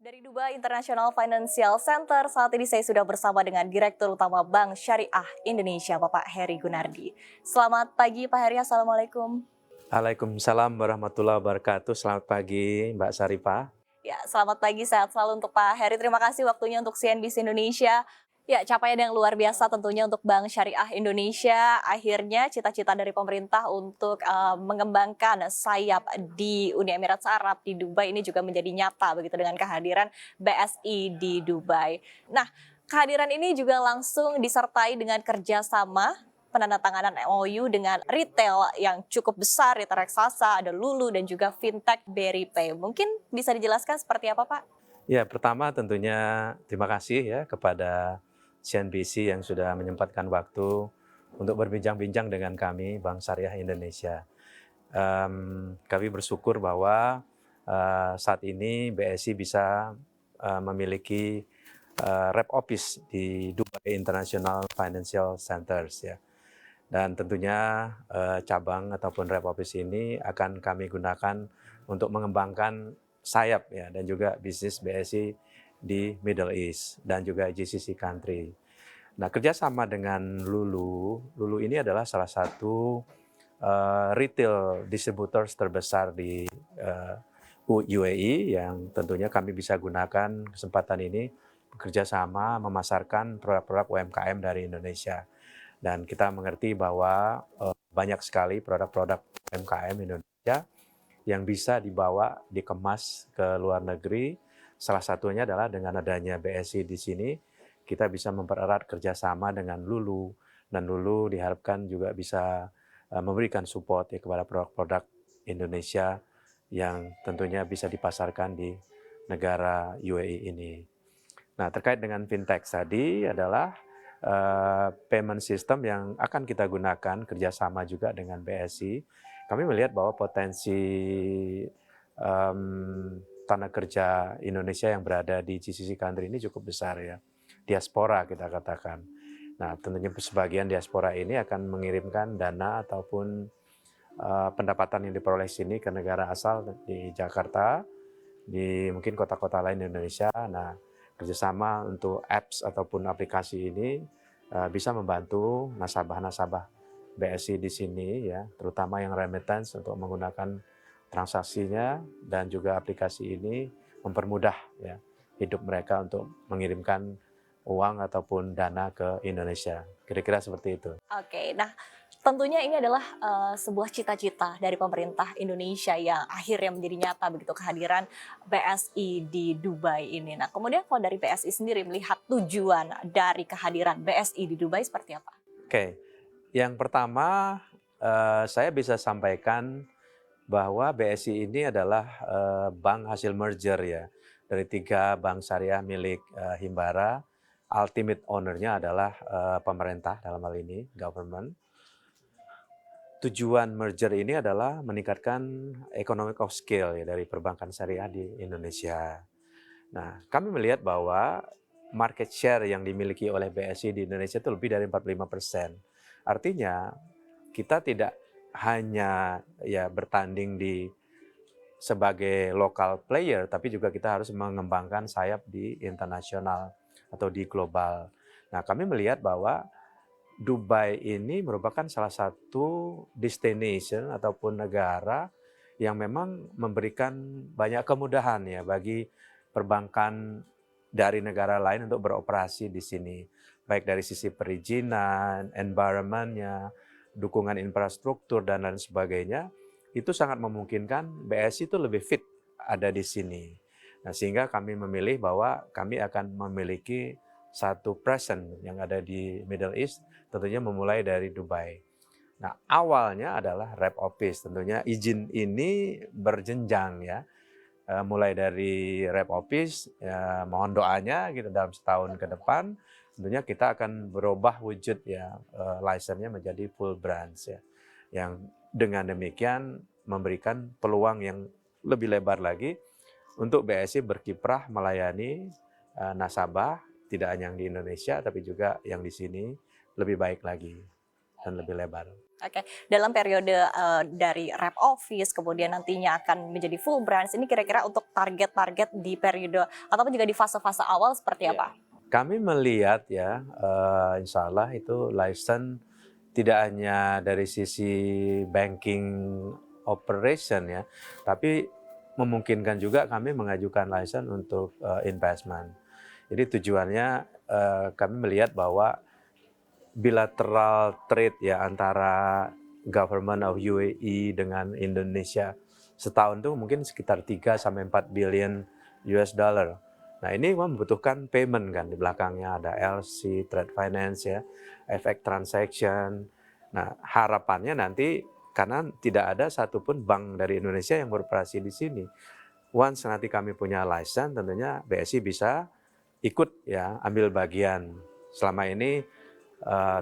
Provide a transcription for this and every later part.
Dari Dubai International Financial Center, saat ini saya sudah bersama dengan Direktur Utama Bank Syariah Indonesia, Bapak Heri Gunardi. Selamat pagi Pak Heri, Assalamualaikum. Waalaikumsalam warahmatullahi wabarakatuh. Selamat pagi Mbak Sarifah. Ya, selamat pagi, sehat selalu untuk Pak Heri. Terima kasih waktunya untuk CNBC Indonesia. Ya, capaian yang luar biasa tentunya untuk Bank Syariah Indonesia. Akhirnya cita-cita dari pemerintah untuk mengembangkan sayap di Uni Emirat Arab di Dubai ini juga menjadi nyata begitu dengan kehadiran BSI di Dubai. Nah, kehadiran ini juga langsung disertai dengan kerjasama penandatanganan MOU dengan retail yang cukup besar, retail raksasa, ada Lulu dan juga fintech BRI. Mungkin bisa dijelaskan seperti apa, Pak? Ya, pertama tentunya terima kasih ya kepada CNBC yang sudah menyempatkan waktu untuk berbincang-bincang dengan kami Bank Syariah Indonesia. Kami bersyukur bahwa saat ini BSI bisa memiliki rep office di Dubai International Financial Centers ya. Dan tentunya cabang ataupun rep office ini akan kami gunakan untuk mengembangkan sayap ya dan juga bisnis BSI di Middle East dan juga GCC country. Nah, kerjasama dengan Lulu, Lulu ini adalah salah satu retail distributors terbesar di UAE yang tentunya kami bisa gunakan kesempatan ini bekerja sama memasarkan produk-produk UMKM dari Indonesia. Dan kita mengerti bahwa banyak sekali produk-produk UMKM Indonesia yang bisa dibawa, dikemas ke luar negeri. Salah satunya adalah dengan adanya BSI di sini, kita bisa mempererat kerjasama dengan Lulu. Dan Lulu diharapkan juga bisa memberikan support ya, kepada produk-produk Indonesia yang tentunya bisa dipasarkan di negara UAE ini. Nah, terkait dengan fintech tadi adalah payment system yang akan kita gunakan kerjasama juga dengan BSI. Kami melihat bahwa potensi tenaga kerja Indonesia yang berada di GCC country ini cukup besar ya, diaspora kita katakan. Nah, tentunya sebagian diaspora ini akan mengirimkan dana ataupun pendapatan yang diperoleh sini ke negara asal di Jakarta, di mungkin kota-kota lain di Indonesia. Nah, kerjasama untuk apps ataupun aplikasi ini bisa membantu nasabah-nasabah BSI di sini ya, terutama yang remittance untuk menggunakan transaksinya dan juga aplikasi ini mempermudah ya hidup mereka untuk mengirimkan uang ataupun dana ke Indonesia. Kira-kira seperti itu. Oke, nah tentunya ini adalah sebuah cita-cita dari pemerintah Indonesia yang akhirnya menjadi nyata begitu kehadiran BSI di Dubai ini. Nah, kemudian kalau dari BSI sendiri melihat tujuan dari kehadiran BSI di Dubai seperti apa? Oke, yang pertama saya bisa sampaikan bahwa BSI ini adalah bank hasil merger ya dari 3 bank syariah milik Himbara. Ultimate owner-nya adalah pemerintah dalam hal ini, government. Tujuan merger ini adalah meningkatkan economic of scale ya, dari perbankan syariah di Indonesia. Nah, kami melihat bahwa market share yang dimiliki oleh BSI di Indonesia itu lebih dari 45%. Artinya kita tidak hanya ya bertanding di sebagai local player, tapi juga kita harus mengembangkan sayap di internasional atau di global. Nah, kami melihat bahwa Dubai ini merupakan salah satu destination ataupun negara yang memang memberikan banyak kemudahan ya bagi perbankan dari negara lain untuk beroperasi di sini. Baik dari sisi perizinan, environment-nya, dukungan infrastruktur, dan lain sebagainya, itu sangat memungkinkan BSI itu lebih fit ada di sini. Nah, sehingga kami memilih bahwa kami akan memiliki satu presence yang ada di Middle East, tentunya memulai dari Dubai. Nah, awalnya adalah rep office, tentunya izin ini berjenjang ya. Mulai dari rep office, ya, mohon doanya gitu dalam setahun ke depan, tentunya kita akan berubah wujud ya, license-nya menjadi full branch ya. Yang dengan demikian memberikan peluang yang lebih lebar lagi untuk BSI berkiprah melayani nasabah, tidak hanya yang di Indonesia tapi juga yang di sini lebih baik lagi dan lebih lebar. Oke, dalam periode, dari rep office, kemudian nantinya akan menjadi full branch, ini kira-kira untuk target-target di periode ataupun juga di fase-fase awal seperti Ya. apa? Kami melihat ya, insya Allah itu license tidak hanya dari sisi banking operation ya, tapi memungkinkan juga kami mengajukan license untuk investment. Jadi tujuannya kami melihat bahwa bilateral trade ya antara government of UAE dengan Indonesia setahun tuh mungkin sekitar 3 sampai 4 billion US dollar. Nah, ini membutuhkan payment kan di belakangnya ada LC, trade finance ya, FX transaction. Nah, harapannya nanti karena tidak ada satupun bank dari Indonesia yang beroperasi di sini. Once nanti kami punya license, tentunya BSI bisa ikut ya ambil bagian. Selama ini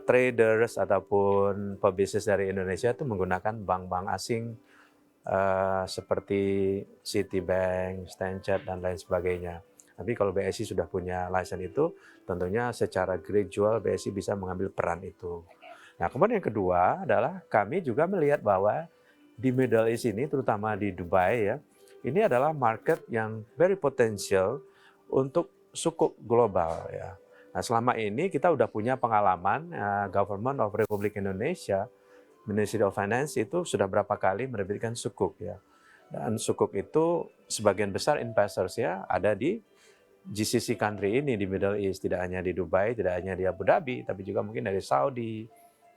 traders ataupun pebisnis dari Indonesia itu menggunakan bank-bank asing seperti Citibank, Stanchart dan lain sebagainya. Tapi kalau BSI sudah punya license itu, tentunya secara gradual BSI bisa mengambil peran itu. Nah, kemudian yang kedua adalah kami juga melihat bahwa di Middle East ini, terutama di Dubai ya, ini adalah market yang very potential untuk sukuk global ya. Nah, selama ini kita udah punya pengalaman Government of Republik Indonesia, Ministry of Finance itu sudah berapa kali menerbitkan sukuk ya. Dan sukuk itu sebagian besar investors ya ada di GCC country ini di Middle East, tidak hanya di Dubai, tidak hanya di Abu Dhabi, tapi juga mungkin dari Saudi,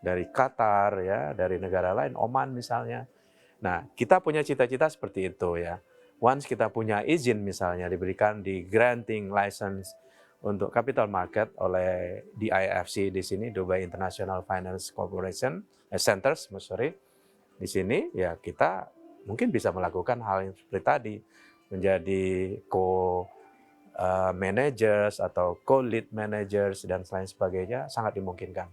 dari Qatar ya, dari negara lain, Oman misalnya. Nah, kita punya cita-cita seperti itu ya. Once kita punya izin misalnya diberikan di granting license untuk capital market oleh DIFC di sini, Dubai International Finance Corporation Centers, sorry, di sini ya kita mungkin bisa melakukan hal yang seperti tadi, menjadi managers atau co-lead managers dan lain sebagainya sangat dimungkinkan.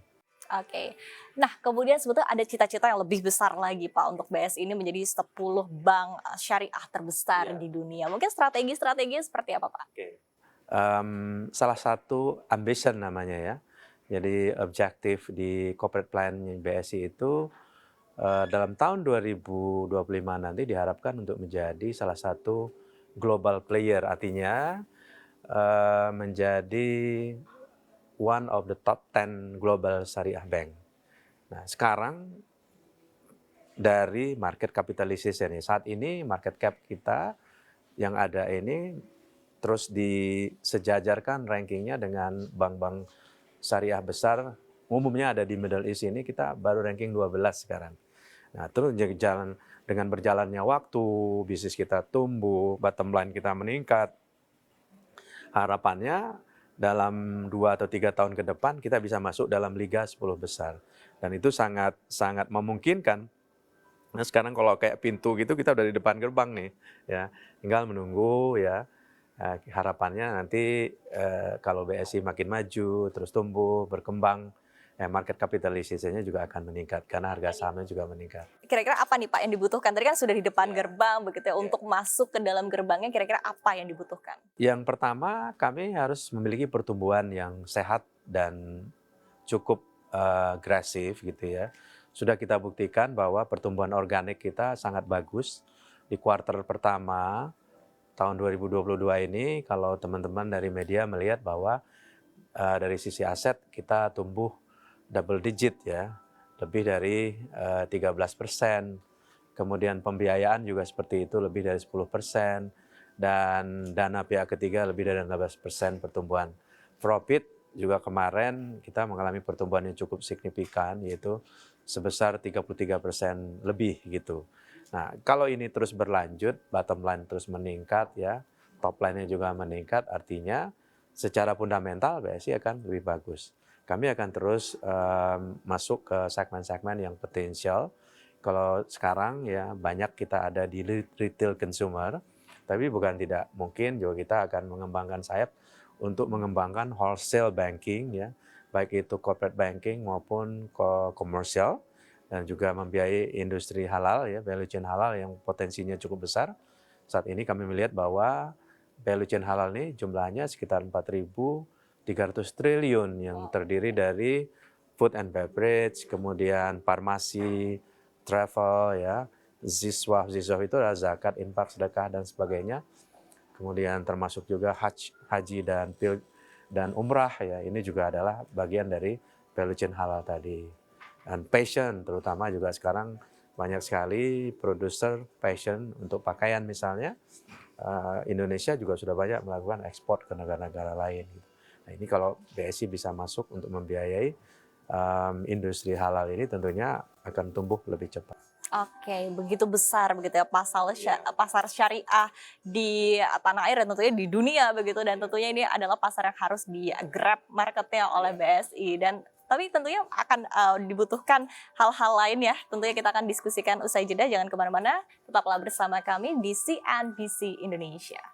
Oke. Nah, kemudian sebetulnya ada cita-cita yang lebih besar lagi, Pak, untuk BSI ini menjadi 10 bank syariah terbesar Ya. di dunia. Mungkin strategi-strateginya seperti apa, Pak? Oke. Salah satu ambition namanya ya. Jadi objektif di corporate plan BSI itu dalam tahun 2025 nanti diharapkan untuk menjadi salah satu global player, artinya menjadi one of the top 10 global syariah bank. Nah, sekarang dari market capitalization ini, saat ini market cap kita yang ada ini terus disejajarkan rankingnya dengan bank-bank syariah besar, umumnya ada di Middle East ini, kita baru ranking 12 sekarang. Nah, terus dengan berjalannya waktu, bisnis kita tumbuh, bottom line kita meningkat, harapannya dalam 2 atau 3 tahun ke depan kita bisa masuk dalam Liga 10 besar. Dan itu sangat sangat memungkinkan. Nah, sekarang kalau kayak pintu gitu kita udah di depan gerbang nih, ya. Tinggal menunggu ya. Harapannya nanti kalau BSI makin maju, terus tumbuh, berkembang, market capitalization-nya juga akan meningkat karena harga sahamnya juga meningkat. Kira-kira apa nih, Pak, yang dibutuhkan? Tadi kan sudah di depan gerbang begitu ya, Ya. untuk masuk ke dalam gerbangnya kira-kira apa yang dibutuhkan? Yang pertama, kami harus memiliki pertumbuhan yang sehat dan cukup agresif gitu ya. Sudah kita buktikan bahwa pertumbuhan organik kita sangat bagus di kuartal pertama tahun 2022 ini. Kalau teman-teman dari media melihat bahwa dari sisi aset kita tumbuh double digit ya, lebih dari 13%. Kemudian pembiayaan juga seperti itu, lebih dari 10%. Dan dana pihak ketiga lebih dari 16% pertumbuhan. Profit juga kemarin kita mengalami pertumbuhan yang cukup signifikan, yaitu sebesar 33% lebih gitu. Nah, kalau ini terus berlanjut, bottom line terus meningkat ya, top line-nya juga meningkat, artinya secara fundamental BSI akan lebih bagus. Kami akan terus masuk ke segmen-segmen yang potensial. Kalau sekarang ya banyak kita ada di retail consumer, tapi bukan tidak mungkin juga kita akan mengembangkan sayap untuk mengembangkan wholesale banking ya, baik itu corporate banking maupun komersial, dan juga membiayai industri halal ya, value chain halal yang potensinya cukup besar. Saat ini kami melihat bahwa value chain halal ini jumlahnya sekitar 4.300 triliun yang terdiri dari food and beverage, kemudian farmasi, travel, ya, ziswah itu adalah zakat, infak, sedekah dan sebagainya. Kemudian termasuk juga haji dan umrah, ya, ini juga adalah bagian dari value chain halal tadi. Dan fashion terutama juga sekarang banyak sekali produser fashion untuk pakaian misalnya. Indonesia juga sudah banyak melakukan ekspor ke negara-negara lain. Nah, ini kalau BSI bisa masuk untuk membiayai industri halal ini, tentunya akan tumbuh lebih cepat. Oke, begitu besar begitu ya pasar syariah di tanah air dan tentunya di dunia begitu, dan tentunya ini adalah pasar yang harus di-grab marketnya oleh BSI, dan tapi tentunya akan dibutuhkan hal-hal lain ya. Tentunya kita akan diskusikan usai jeda, jangan kemana-mana, tetaplah bersama kami di CNBC Indonesia.